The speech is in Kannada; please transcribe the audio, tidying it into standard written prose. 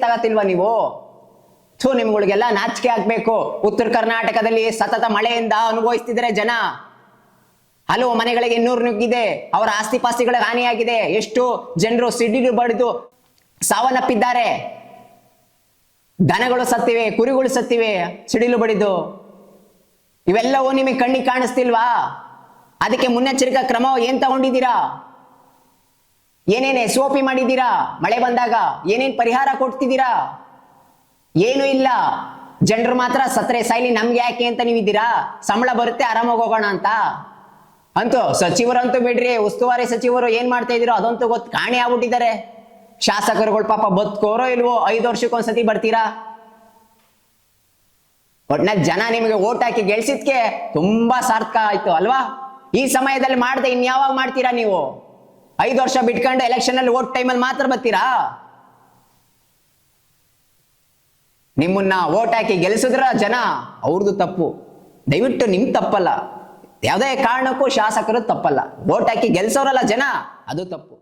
ತಗತಿಲ್ವಾ ನೀವು? ನಿಮ್ಗಳಿಗೆಲ್ಲ ನಾಚಿಕೆ ಆಗ್ಬೇಕು. ಉತ್ತರ ಕರ್ನಾಟಕದಲ್ಲಿ ಸತತ ಮಳೆಯಿಂದ ಅನುಭವಿಸ್ತಿದ್ರೆ ಜನ. ಹಲವು ಮನೆಗಳಿಗೆ ನೀರು ನುಗ್ಗಿದೆ, ಅವರ ಆಸ್ತಿ ಪಾಸ್ತಿಗಳಿಗೆ ಹಾನಿಯಾಗಿದೆ. ಎಷ್ಟು ಜನರು ಸಿಡಿಲು ಬಡಿದು ಸಾವನ್ನಪ್ಪಿದ್ದಾರೆ. ದನಗಳು ಸತ್ತಿವೆ, ಕುರಿಗಳು ಸತ್ತಿವೆ ಸಿಡಿಲು ಬಡಿದು. ಇವೆಲ್ಲವೂ ನಿಮಗೆ ಕಣ್ಣಿಗೆ ಕಾಣಿಸ್ತಿಲ್ವಾ? ಅದಕ್ಕೆ ಮುನ್ನೆಚ್ಚರಿಕಾ ಕ್ರಮ ಏನ್ ತಗೊಂಡಿದ್ದೀರಾ? ಏನೇನ್ SOP ಮಾಡಿದ್ದೀರಾ? ಮಳೆ ಬಂದಾಗ ಏನೇನ್ ಪರಿಹಾರ ಕೊಡ್ತಿದ್ದೀರಾ? ಏನು ಇಲ್ಲ. ಜನರು ಮಾತ್ರ ಸತ್ರೆ ಸಾಯ್ಲಿ ನಮ್ಗೆ ಯಾಕೆ ಅಂತ ನೀವಿದ್ದೀರಾ. ಸಂಬಳ ಬರುತ್ತೆ ಆರಾಮಾಗಿ ಹೋಗೋಣ ಅಂತ. ಅಂತೂ ಸಚಿವರಂತೂ ಬಿಡ್ರಿ, ಉಸ್ತುವಾರಿ ಸಚಿವರು ಏನ್ ಮಾಡ್ತಾ ಇದೀರೋ ಅದಂತೂ ಗೊತ್ತು, ಕಾಣೆ ಆಗ್ಬಿಟ್ಟಿದ್ದಾರೆ. ಶಾಸಕರುಗಳು ಪಾಪ ಬದುಕೋರೋ ಇಲ್ವೋ, 5 ವರ್ಷಕ್ಕೊಂದ್ಸತಿ ಬರ್ತೀರಾ. ಒಟ್ನಲ್ಲಿ ಜನ ನಿಮಗೆ ಓಟ್ ಹಾಕಿ ಗೆಲ್ಸಿದ್ಕೆ ತುಂಬಾ ಸಾರ್ಥಕ ಆಯ್ತು ಅಲ್ವಾ? ಈ ಸಮಯದಲ್ಲಿ ಮಾಡದೆ ಇನ್ಯಾವಾಗ ಮಾಡ್ತೀರಾ ನೀವು? 5 ವರ್ಷ ಬಿಟ್ಕೊಂಡು ಎಲೆಕ್ಷನ್ ಅಲ್ಲಿ ಓಟ್ ಟೈಮಲ್ಲಿ ಮಾತ್ರ ಬರ್ತೀರಾ? ನಿಮ್ಮನ್ನ ಓಟ್ ಹಾಕಿ ಗೆಲ್ಸಿದ್ರ ಜನ, ಅವ್ರದ್ದು ತಪ್ಪು. ದಯವಿಟ್ಟು ನಿಮ್ ತಪ್ಪಲ್ಲ, ಯಾವುದೇ ಕಾರಣಕ್ಕೂ ಶಾಸಕರು ತಪ್ಪಲ್ಲ. ಓಟ್ ಹಾಕಿ ಗೆಲ್ಸೋರಲ್ಲ ಜನ, ಅದು ತಪ್ಪು.